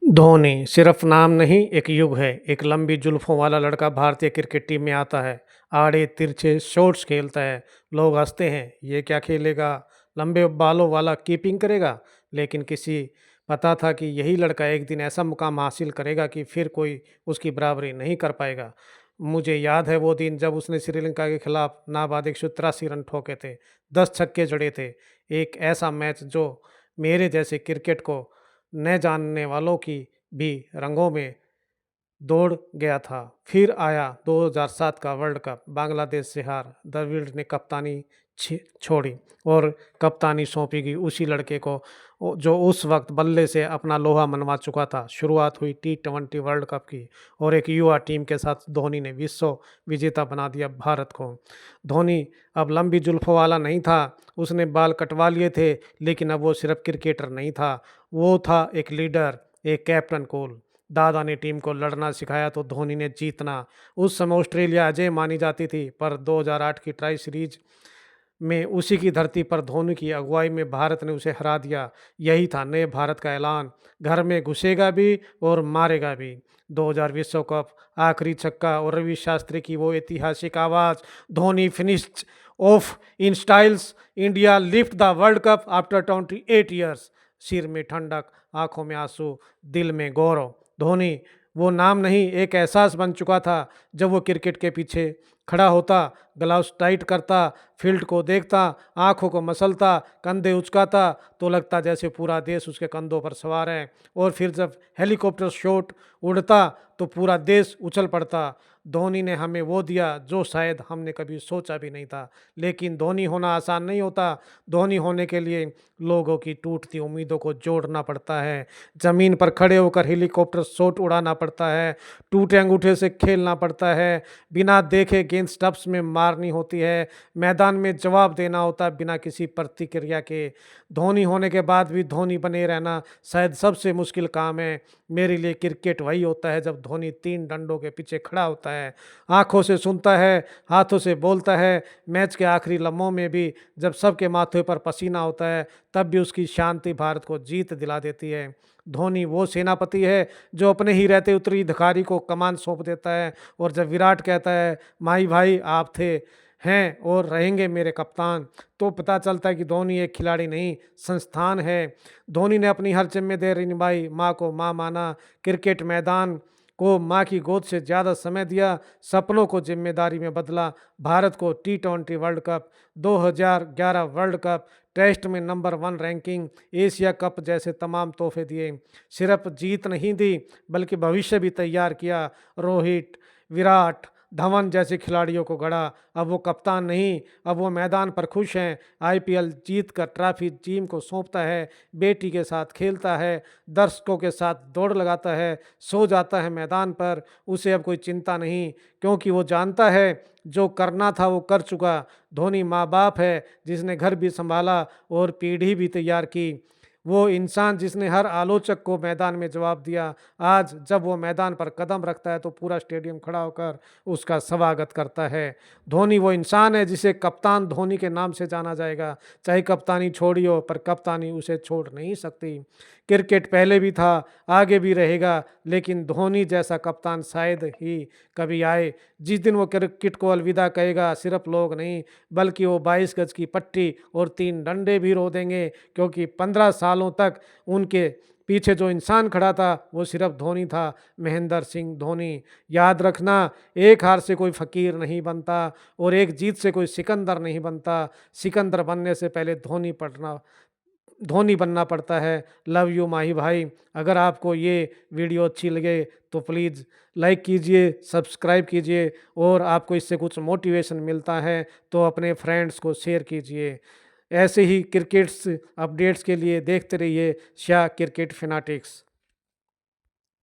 धोनी सिर्फ नाम नहीं, एक युग है। एक लंबी जुल्फों वाला लड़का भारतीय क्रिकेट टीम में आता है। आड़े तिरछे शॉट्स खेलता है। लोग हंसते हैं, ये क्या खेलेगा, लंबे बालों वाला कीपिंग करेगा। लेकिन किसी पता था कि यही लड़का एक दिन ऐसा मुकाम हासिल करेगा कि फिर कोई उसकी बराबरी नहीं कर पाएगा। मुझे याद है वो दिन जब उसने श्रीलंका के खिलाफ नाबाद 183 रन ठोके थे, 10 छक्के जड़े थे। एक ऐसा मैच जो मेरे जैसे क्रिकेट को न जानने वालों की भी रंगों में दौड़ गया था। फिर आया 2007 का वर्ल्ड कप, बांग्लादेश से हार। द्रविड़ ने कप्तानी छोड़ी और कप्तानी सौंपी गई उसी लड़के को जो उस वक्त बल्ले से अपना लोहा मनवा चुका था। शुरुआत हुई T20 वर्ल्ड कप की और एक युवा टीम के साथ धोनी ने विश्व विजेता बना दिया भारत को। धोनी अब लंबी जुल्फों वाला नहीं था, उसने बाल कटवा लिए थे, लेकिन अब वो सिर्फ क्रिकेटर नहीं था, वो था एक लीडर, एक कैप्टन कूल। दादा ने टीम को लड़ना सिखाया तो धोनी ने जीतना। उस समय ऑस्ट्रेलिया अजय मानी जाती थी, पर 2008 की ट्राई सीरीज में उसी की धरती पर धोनी की अगुवाई में भारत ने उसे हरा दिया। यही था नए भारत का ऐलान, घर में घुसेगा भी और मारेगा भी। 2000 विश्व कप, आखिरी छक्का और रवि शास्त्री की वो ऐतिहासिक आवाज़, Dhoni finished of in styles, India lift the world cup after 28 years. सिर में ठंडक, आंखों में आंसू, दिल में गौरव। धोनी वो नाम नहीं, एक एहसास बन चुका था। जब वो क्रिकेट के पीछे खड़ा होता, ग्लव्स टाइट करता, फील्ड को देखता, आंखों को मसलता, कंधे उचकाता, तो लगता जैसे पूरा देश उसके कंधों पर सवार है। और फिर जब हेलीकॉप्टर शॉट उड़ता तो पूरा देश उछल पड़ता। धोनी ने हमें वो दिया जो शायद हमने कभी सोचा भी नहीं था। लेकिन धोनी होना आसान नहीं होता। धोनी होने के लिए लोगों की टूटती उम्मीदों को जोड़ना पड़ता है, ज़मीन पर खड़े होकर हेलीकॉप्टर शॉट उड़ाना पड़ता है, टूटे अंगूठे से खेलना पड़ता है, बिना देखे गेंद स्टंप्स में मारनी होती है, मैदान में जवाब देना होता है बिना किसी प्रतिक्रिया के। धोनी होने के बाद भी धोनी बने रहना शायद सबसे मुश्किल काम है। मेरे लिए क्रिकेट वही होता है जब धोनी 3 डंडों के पीछे खड़ा होता है, आंखों से सुनता है, हाथों से बोलता है। मैच के आखिरी लम्हों में भी जब सबके माथे पर पसीना होता है, तब भी उसकी शांति भारत को जीत दिला देती है। धोनी वो सेनापति है जो अपने ही रहते उत्तराधिकारी को कमान सौंप देता है, और जब विराट कहता है माही भाई आप थे, हैं और रहेंगे मेरे कप्तान, तो पता चलता है कि धोनी एक खिलाड़ी नहीं, संस्थान है। धोनी ने अपनी हर जिम्मेदारी निभाई, माँ को माँ माना, क्रिकेट मैदान को माँ की गोद से ज़्यादा समय दिया, सपनों को जिम्मेदारी में बदला, भारत को T20 world cup, 2011 world cup, test में नंबर 1 रैंकिंग, एशिया कप जैसे तमाम तोहफे दिए। सिर्फ जीत नहीं दी बल्कि भविष्य भी तैयार किया। रोहित, विराट, धवन जैसे खिलाड़ियों को गढ़ा। अब वो कप्तान नहीं, अब वो मैदान पर खुश हैं। IPL जीत कर ट्रॉफी टीम को सौंपता है, बेटी के साथ खेलता है, दर्शकों के साथ दौड़ लगाता है, सो जाता है मैदान पर। उसे अब कोई चिंता नहीं, क्योंकि वो जानता है जो करना था वो कर चुका। धोनी माँ बाप है जिसने घर भी संभाला और पीढ़ी भी तैयार की। वो इंसान जिसने हर आलोचक को मैदान में जवाब दिया। आज जब वो मैदान पर कदम रखता है तो पूरा स्टेडियम खड़ा होकर उसका स्वागत करता है। धोनी वो इंसान है जिसे कप्तान धोनी के नाम से जाना जाएगा। चाहे कप्तानी छोड़ी हो, पर कप्तानी उसे छोड़ नहीं सकती। क्रिकेट पहले भी था, आगे भी रहेगा, लेकिन धोनी जैसा कप्तान शायद ही कभी आए। जिस दिन वो क्रिकेट को अलविदा कहेगा, सिर्फ लोग नहीं बल्कि वो 22 गज की पट्टी और 3 डंडे भी रो देंगे, क्योंकि 15 सालों तक उनके पीछे जो इंसान खड़ा था वो सिर्फ धोनी था, महेंद्र सिंह धोनी। याद रखना, एक हार से कोई फ़कीर नहीं बनता और एक जीत से कोई सिकंदर नहीं बनता। सिकंदर बनने से पहले धोनी बनना पड़ता है। लव यू माही भाई। अगर आपको ये वीडियो अच्छी लगे तो प्लीज़ लाइक कीजिए, सब्सक्राइब कीजिए, और आपको इससे कुछ मोटिवेशन मिलता है तो अपने फ्रेंड्स को शेयर कीजिए। ऐसे ही क्रिकेट्स अपडेट्स के लिए देखते रहिए शाह क्रिकेट फैनाटिक्स।